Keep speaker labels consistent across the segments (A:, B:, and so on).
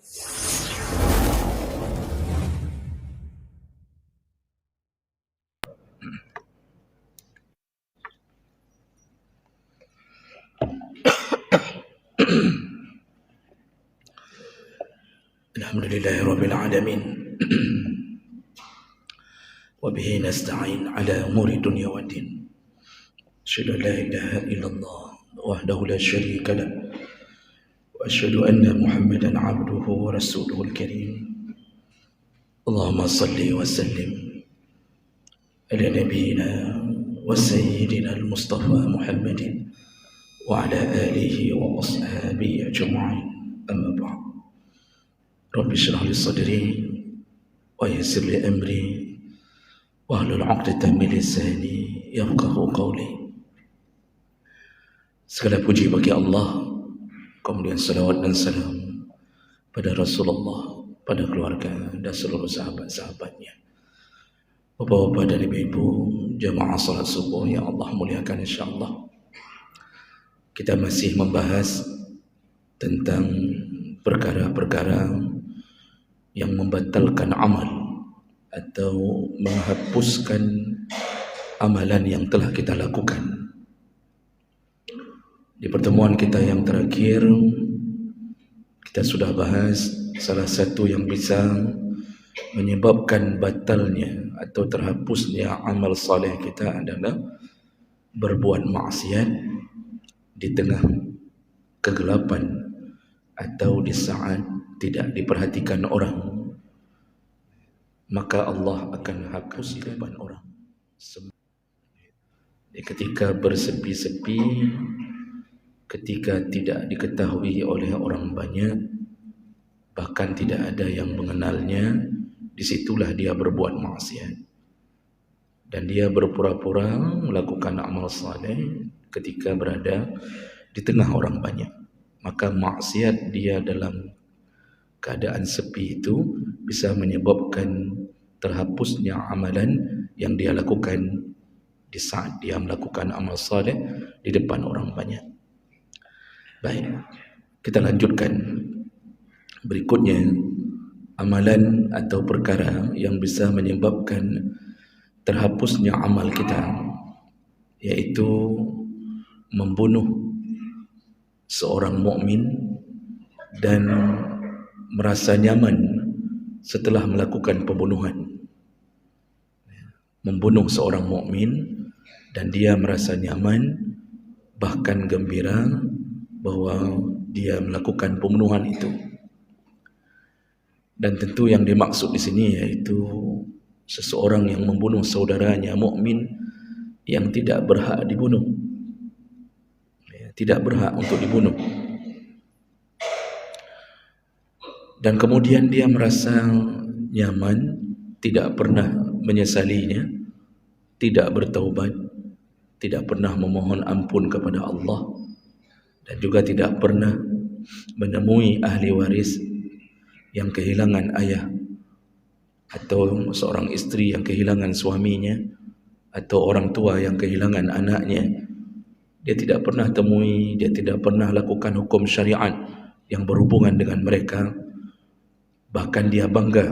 A: Alhamdulillahirabbil alamin. Wa bihi nasta'in ala umuri dunya waddin. Asyhadu an la ilaha illallah wahdahu la syarika lah. Wa asyhadu anna Muhammadan 'abduhu wa rasuluhul karim. Allahumma salli wa sallim ala nabiyyina wa sayyidina al-Mustafa Muhammadin wa ala alihi wa ashabihi ajma'in. Amma ba'd. Rabbi shrah li sadri wa yassir li amri wahlul 'uqdatam min lisani yafqahu qawli. Segala puji bagi Allah, kemudian salawat dan salam pada Rasulullah, pada keluarga dan seluruh sahabat-sahabatnya. Bapak-bapak dan ibu-ibu, jamaah salat subuh yang Allah muliakan insyaallah. Kita masih membahas tentang perkara-perkara yang membatalkan amal atau menghapuskan amalan yang telah kita lakukan. Di pertemuan kita yang terakhir, kita sudah bahas salah satu yang bisa menyebabkan batalnya atau terhapusnya amal saleh kita adalah berbuat maksiat di tengah kegelapan atau di saat tidak diperhatikan orang. Maka Allah akan hapus kegelapan orang. Ketika bersepi-sepi, ketika tidak diketahui oleh orang banyak, bahkan tidak ada yang mengenalnya, disitulah dia berbuat maksiat. Dan dia berpura-pura melakukan amal saleh ketika berada di tengah orang banyak. Maka maksiat dia dalam keadaan sepi itu bisa menyebabkan terhapusnya amalan yang dia lakukan di saat dia melakukan amal saleh di depan orang banyak. Baik, kita lanjutkan. Berikutnya, amalan atau perkara yang bisa menyebabkan terhapusnya amal kita, yaitu membunuh seorang mukmin dan merasa nyaman setelah melakukan pembunuhan. Membunuh seorang mukmin dan dia merasa nyaman, bahkan gembira bahwa dia melakukan pembunuhan itu. Dan tentu yang dimaksud di sini yaitu seseorang yang membunuh saudaranya mukmin yang tidak berhak dibunuh. Tidak berhak untuk dibunuh. Dan kemudian dia merasa nyaman, tidak pernah menyesalinya, tidak bertaubat, tidak pernah memohon ampun kepada Allah, dan juga tidak pernah menemui ahli waris yang kehilangan ayah, atau seorang istri yang kehilangan suaminya, atau orang tua yang kehilangan anaknya. Dia tidak pernah temui, dia tidak pernah lakukan hukum syariat yang berhubungan dengan mereka. Bahkan dia bangga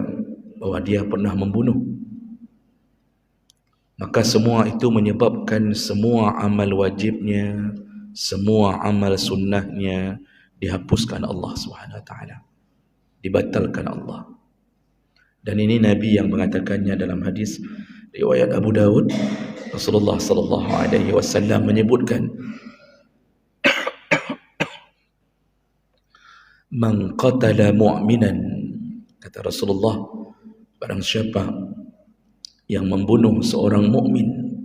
A: bahwa dia pernah membunuh. Maka semua itu menyebabkan semua amal wajibnya, semua amal sunnahnya dihapuskan Allah SWT, dibatalkan Allah. Dan ini Nabi yang mengatakannya dalam hadis riwayat Abu Dawud. Rasulullah sallallahu alaihi wasallam menyebutkan, man qatala mu'minan, kata Rasulullah, barang siapa yang membunuh seorang mukmin,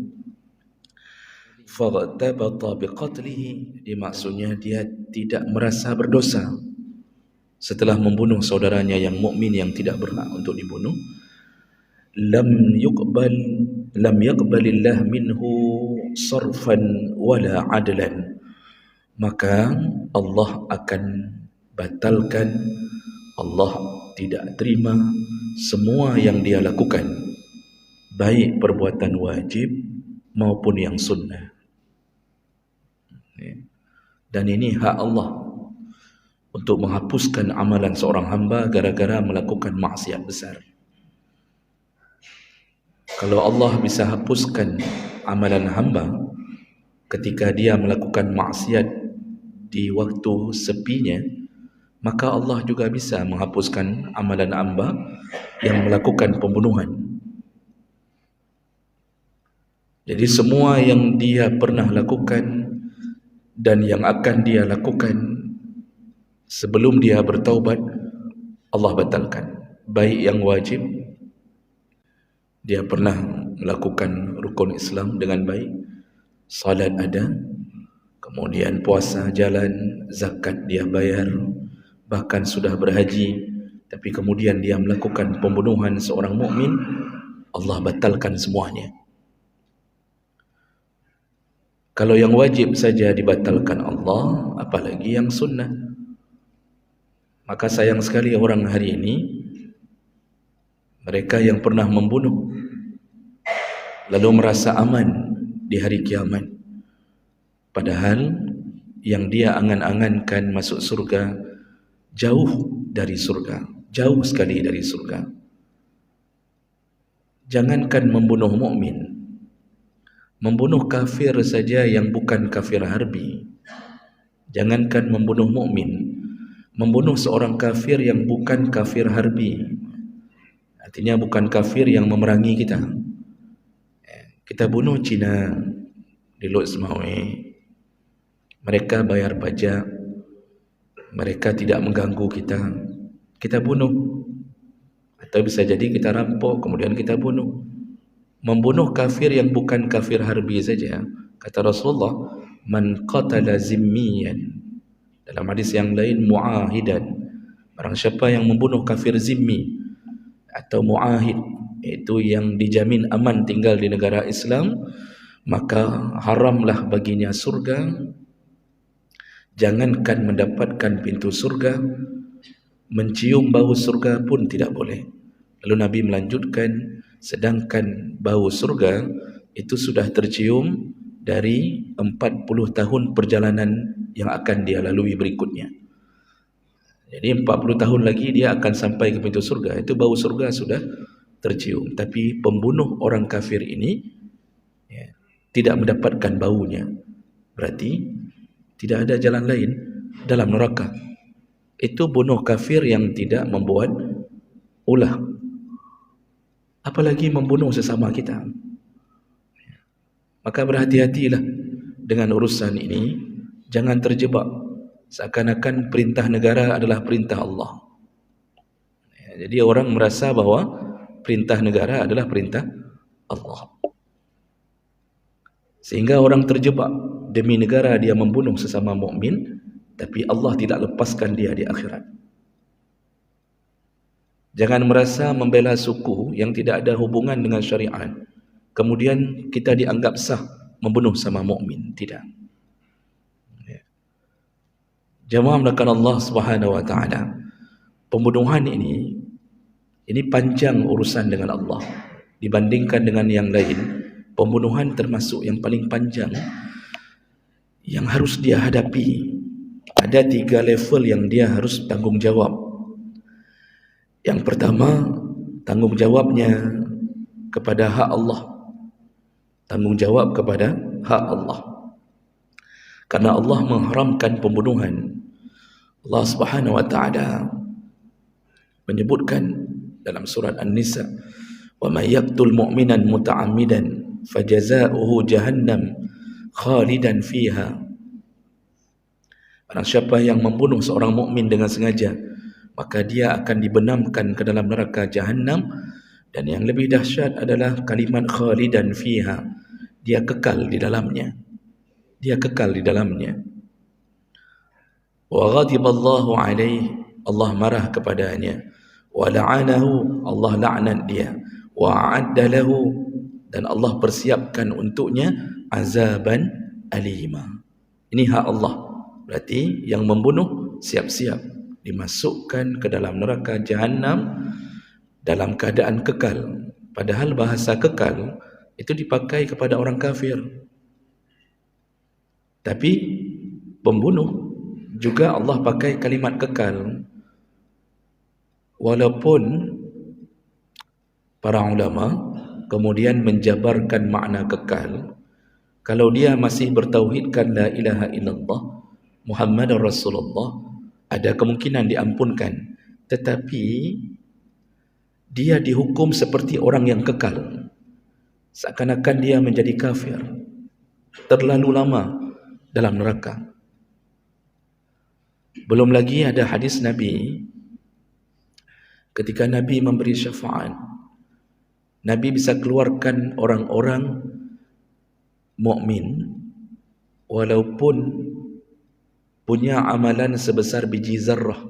A: faghtabata biqatlihi, maksudnya dia tidak merasa berdosa setelah membunuh saudaranya yang mukmin yang tidak berhak untuk dibunuh, lam yaqbalillah minhu sarfan wala adlan, maka Allah akan batalkan, Allah tidak terima semua yang dia lakukan, baik perbuatan wajib maupun yang sunnah. Dan ini hak Allah. untuk menghapuskan amalan seorang hamba gara-gara melakukan maksiat besar. Kalau Allah bisa hapuskan amalan hamba ketika dia melakukan maksiat di waktu sepinya, maka Allah juga bisa menghapuskan amalan hamba yang melakukan pembunuhan. Jadi semua yang dia pernah lakukan dan yang akan dia lakukan sebelum dia bertaubat, Allah batalkan. Baik yang wajib, dia pernah melakukan rukun Islam dengan baik, salat ada, kemudian puasa jalan, zakat dia bayar, bahkan sudah berhaji, tapi kemudian dia melakukan pembunuhan seorang mukmin, Allah batalkan semuanya. Kalau yang wajib saja dibatalkan Allah, apalagi yang sunnah. Maka sayang sekali orang hari ini, mereka yang pernah membunuh lalu merasa aman di hari kiamat, padahal yang dia angan-angankan masuk surga jauh dari surga, jauh sekali dari surga. Jangankan membunuh mukmin, membunuh kafir saja yang bukan kafir harbi. Jangankan membunuh mukmin, membunuh seorang kafir yang bukan kafir harbi, artinya bukan kafir yang memerangi kita. Kita bunuh Cina di Lot Semawe, mereka bayar pajak, mereka tidak mengganggu kita, kita bunuh. Atau bisa jadi kita rampok, kemudian kita bunuh. Membunuh kafir yang bukan kafir harbi saja, kata Rasulullah, man qatala zimmiyan, dalam hadis yang lain mu'ahidan, barang siapa yang membunuh kafir zimmi atau mu'ahid, yaitu yang dijamin aman tinggal di negara Islam, maka haramlah baginya surga. Jangankan mendapatkan pintu surga, mencium bau surga pun tidak boleh. Lalu Nabi melanjutkan, sedangkan bau surga itu sudah tercium dari 40 tahun perjalanan yang akan dia lalui berikutnya. Jadi 40 tahun lagi dia akan sampai ke pintu surga, itu bau surga sudah tercium. Tapi pembunuh orang kafir ini tidak mendapatkan baunya, berarti tidak ada jalan lain dalam neraka. Itu bunuh kafir yang tidak membuat ulah, apalagi membunuh sesama kita. Maka berhati-hatilah dengan urusan ini, jangan terjebak seakan-akan perintah negara adalah perintah Allah. Jadi orang merasa bahwa perintah negara adalah perintah Allah, sehingga orang terjebak. Demi negara dia membunuh sesama mukmin, tapi Allah tidak lepaskan dia di akhirat. Jangan merasa membela suku yang tidak ada hubungan dengan syariat, kemudian kita dianggap sah membunuh sama mukmin. Tidak. Jamaah melakukan Allah Subhanahu wa taala. Pembunuhan ini panjang urusan dengan Allah dibandingkan dengan yang lain. Pembunuhan termasuk yang paling panjang yang harus dia hadapi. Ada 3 level yang dia harus tanggung jawab. Yang pertama, tanggung jawabnya kepada hak Allah. Tanggung jawab kepada hak Allah. Karena Allah mengharamkan pembunuhan. Allah Subhanahu wa taala menyebutkan dalam surat An-Nisa, "Wa may yaqtul mu'minan muta'ammidan fajazaohu jahannam khalidan fiha." Barang siapa yang membunuh seorang mukmin dengan sengaja, maka dia akan dibenamkan ke dalam neraka Jahannam, dan yang lebih dahsyat adalah kalimat khalidan fiha, dia kekal di dalamnya. Dia kekal di dalamnya. Wa ghadiballahu alaihi, Allah marah kepadanya. Wa la'anahu, Allah laknat dia. Wa a'adda lahu, dan Allah persiapkan untuknya azaban alima. Ini hak Allah. Berarti yang membunuh siap-siap dimasukkan ke dalam neraka Jahannam dalam keadaan kekal. Padahal bahasa kekal itu dipakai kepada orang kafir. Tapi pembunuh Juga Allah pakai kalimat kekal, walaupun para ulama kemudian menjabarkan makna kekal, kalau dia masih bertauhidkan la ilaha illallah Muhammadur Rasulullah, ada kemungkinan diampunkan, tetapi dia dihukum seperti orang yang kekal, seakan-akan dia menjadi kafir terlalu lama dalam neraka. Belum lagi ada hadis Nabi, ketika Nabi memberi syafaat, Nabi bisa keluarkan orang-orang mukmin walaupun punya amalan sebesar biji zarrah.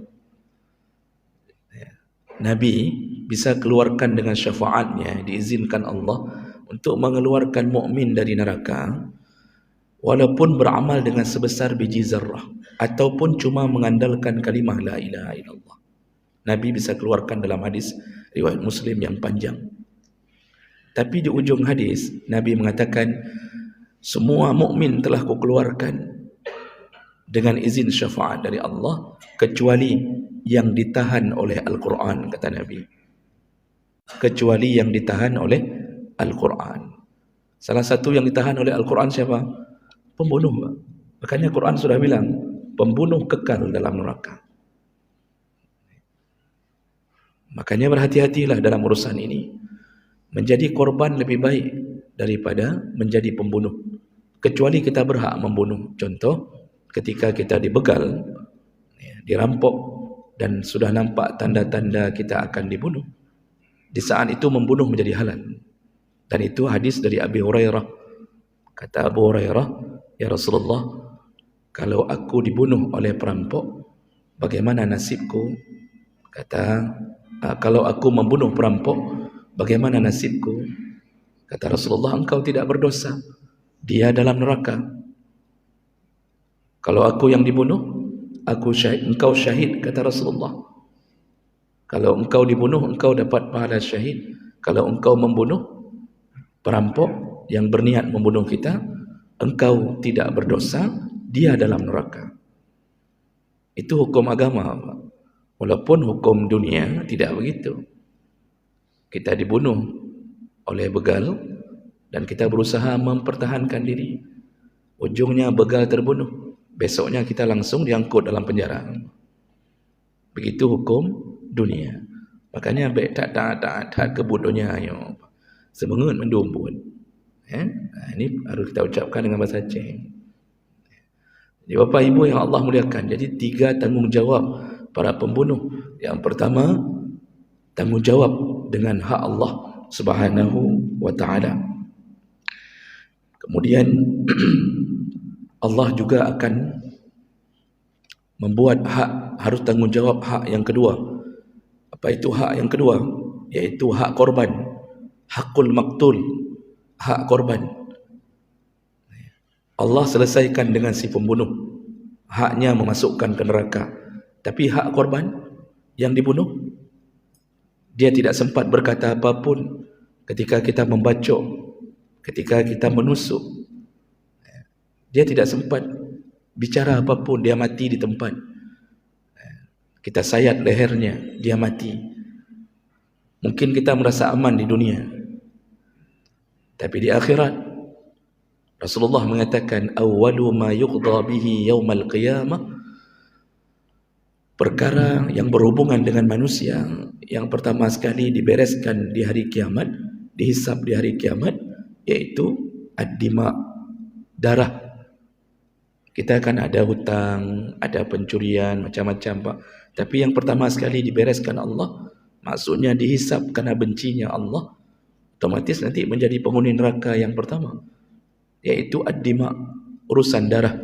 A: Nabi bisa keluarkan dengan syafaatnya, diizinkan Allah untuk mengeluarkan mukmin dari neraka walaupun beramal dengan sebesar biji zarrah, ataupun cuma mengandalkan kalimah la ilaha illallah. Nabi bisa keluarkan dalam hadis riwayat Muslim yang panjang. Tapi di ujung hadis Nabi mengatakan, semua mukmin telah kukeluarkan dengan izin syafaat dari Allah, kecuali yang ditahan oleh Al-Quran, kata Nabi. Kecuali yang ditahan oleh Al-Quran. Salah satu yang ditahan oleh Al-Quran siapa? Pembunuh. Makanya Quran sudah bilang, pembunuh kekal dalam neraka. Makanya berhati-hatilah dalam urusan ini. Menjadi korban lebih baik daripada menjadi pembunuh. Kecuali kita berhak membunuh. Contoh, ketika kita dibegal, dirampok, dan sudah nampak tanda-tanda kita akan dibunuh, di saat itu membunuh menjadi halal. Dan itu hadis dari Abi Hurairah. Kata Abu Hurairah, ya Rasulullah, kalau aku dibunuh oleh perampok, bagaimana nasibku? Kata, kalau aku membunuh perampok, bagaimana nasibku? Kata Rasulullah, engkau tidak berdosa, dia dalam neraka. Kalau aku yang dibunuh, aku syahid, engkau syahid, kata Rasulullah. Kalau engkau dibunuh, engkau dapat pahala syahid. Kalau engkau membunuh perampok yang berniat membunuh kita, engkau tidak berdosa, dia dalam neraka. Itu hukum agama. Walaupun hukum dunia tidak begitu. Kita dibunuh oleh begal dan kita berusaha mempertahankan diri, ujungnya begal terbunuh, besoknya kita langsung diangkut dalam penjara. Begitu hukum dunia. Makanya baik tak kebodohnya ayo semengut mendumbun. Ini harus kita ucapkan dengan bahasa Aceh. Jadi Bapak Ibu yang Allah muliakan, jadi 3 tanggungjawab para pembunuh. Yang pertama, tanggungjawab dengan hak Allah Subhanahu wa ta'ala. Kemudian Allah juga akan membuat hak, harus tanggungjawab hak yang kedua. Apa itu hak yang kedua? Yaitu hak korban, hakul maktul, hak korban. Allah selesaikan dengan si pembunuh, haknya memasukkan ke neraka. Tapi hak korban yang dibunuh, dia tidak sempat berkata apapun ketika kita membacok, ketika kita menusuk. Dia tidak sempat bicara apapun, dia mati di tempat. Kita sayat lehernya, dia mati. Mungkin kita merasa aman di dunia, tapi di akhirat Rasulullah mengatakan, awwalu ma yuqda bihi yaumal qiyamah, perkara yang berhubungan dengan manusia yang pertama sekali dibereskan di hari kiamat, dihisab di hari kiamat, yaitu ad-dima, darah. Kita kan ada hutang, ada pencurian, macam-macam Pak. Tapi yang pertama sekali dibereskan Allah, maksudnya dihisab karena bencinya Allah, otomatis nanti menjadi penghuni neraka yang pertama, yaitu ad-dima, urusan darah.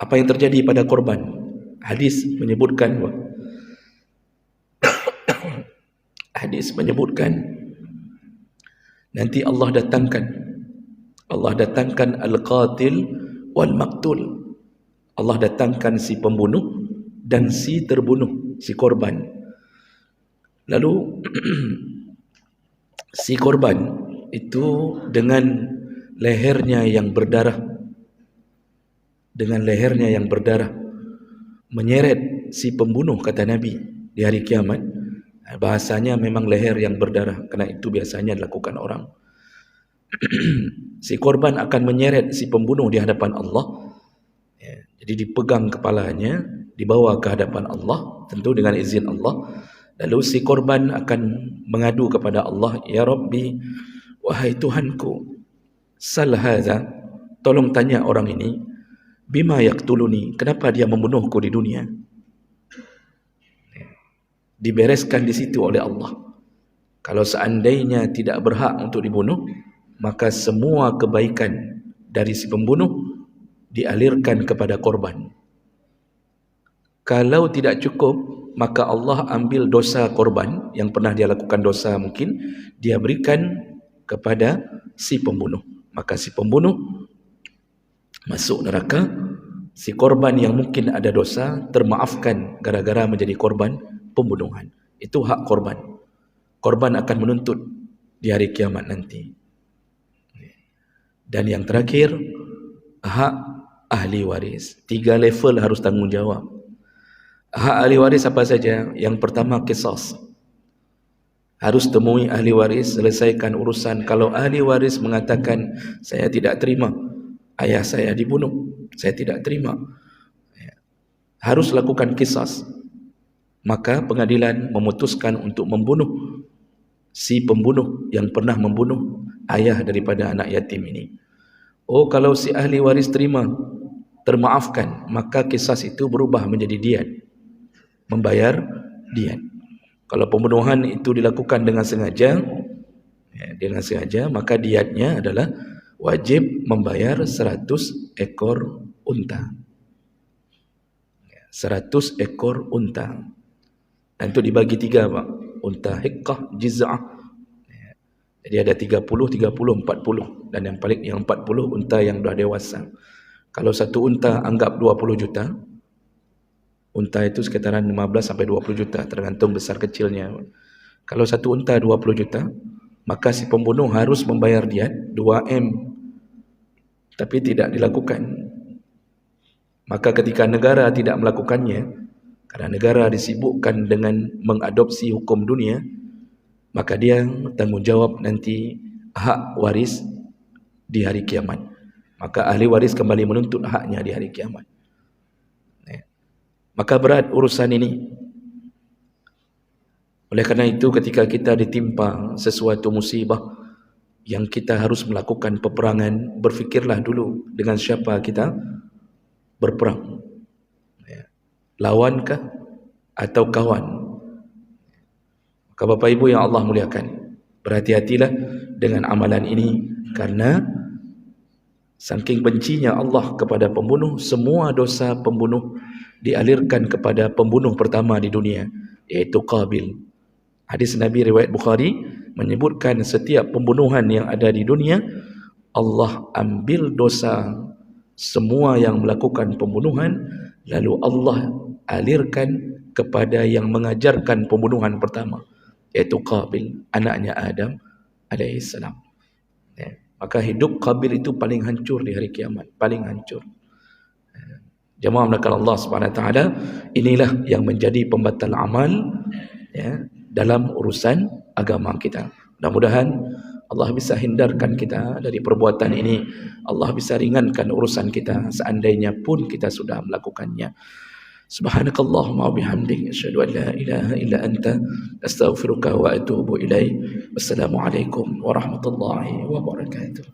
A: Apa yang terjadi pada korban? Hadis menyebutkan nanti Allah datangkan al-qatil wal maktul. Allah datangkan si pembunuh dan si terbunuh, si korban. Lalu si korban itu dengan lehernya yang berdarah, dengan lehernya yang berdarah, menyeret si pembunuh, kata Nabi, di hari kiamat. Bahasanya memang leher yang berdarah, kerana itu biasanya dilakukan orang. Si korban akan menyeret si pembunuh di hadapan Allah. Jadi dipegang kepalanya, dibawa ke hadapan Allah, tentu dengan izin Allah. Lalu si korban akan mengadu kepada Allah, "Ya Rabbi, wahai Tuhanku, sal hadza, tolong tanya orang ini, bima yaqtuluni, kenapa dia membunuhku di dunia?" Dibereskan di situ oleh Allah. Kalau seandainya tidak berhak untuk dibunuh, maka semua kebaikan dari si pembunuh dialirkan kepada korban. Kalau tidak cukup, maka Allah ambil dosa korban yang pernah dia lakukan dosa, mungkin dia berikan kepada si pembunuh. Maka si pembunuh masuk neraka, si korban yang mungkin ada dosa termaafkan gara-gara menjadi korban pembunuhan. Itu hak korban. Korban akan menuntut di hari kiamat nanti. Dan yang terakhir, hak ahli waris. 3 level harus tanggungjawab. Hak ahli waris apa saja? Yang pertama, qisas. Harus temui ahli waris, selesaikan urusan. Kalau ahli waris mengatakan, saya tidak terima ayah saya dibunuh, saya tidak terima, harus lakukan qisas. Maka pengadilan memutuskan untuk membunuh si pembunuh yang pernah membunuh ayah daripada anak yatim ini. Oh, kalau si ahli waris terima, termaafkan, maka qisas itu berubah menjadi diat, membayar diat. Kalau pembunuhan itu dilakukan dengan sengaja, maka diatnya adalah wajib membayar 100 ekor unta. 100 ekor unta. Dan itu dibagi 3, Pak. Unta hiqqah, jiz'ah. Jadi ada 30, 30, 40. Dan yang 40 unta yang dah dewasa. Kalau satu unta anggap 20 juta, unta itu sekitaran 15 sampai 20 juta, tergantung besar kecilnya. Kalau satu unta 20 juta, maka si pembunuh harus membayar diat 2M. Tapi tidak dilakukan. Maka ketika negara tidak melakukannya, karena negara disibukkan dengan mengadopsi hukum dunia, maka dia tanggungjawab nanti hak waris di hari kiamat. Maka ahli waris kembali menuntut haknya di hari kiamat. Maka berat urusan ini. Oleh kerana itu, ketika kita ditimpa sesuatu musibah yang kita harus melakukan peperangan, berfikirlah dulu dengan siapa kita berperang. Lawankah atau kawan? Maka Bapak Ibu yang Allah muliakan, berhati-hatilah dengan amalan ini, karena saking bencinya Allah kepada pembunuh, semua dosa pembunuh dialirkan kepada pembunuh pertama di dunia, iaitu Qabil. Hadis Nabi riwayat Bukhari menyebutkan setiap pembunuhan yang ada di dunia, Allah ambil dosa semua yang melakukan pembunuhan, lalu Allah alirkan kepada yang mengajarkan pembunuhan pertama, iaitu Qabil, anaknya Adam alaihissalam. Maka hidup Qabil itu paling hancur di hari kiamat, paling hancur. Jemaah melakukan Allah Subhanahu Wa Taala, inilah yang menjadi pembatal amal dalam urusan agama kita. Mudah-mudahan Allah bisa hindarkan kita dari perbuatan ini. Allah bisa ringankan urusan kita seandainya pun kita sudah melakukannya. Subhanakallahumma wa bihamdik, asyhadu an la ilaha illa anta, astaghfiruka wa atubu ilaik. Wassalamualaikum warahmatullahi wabarakatuh.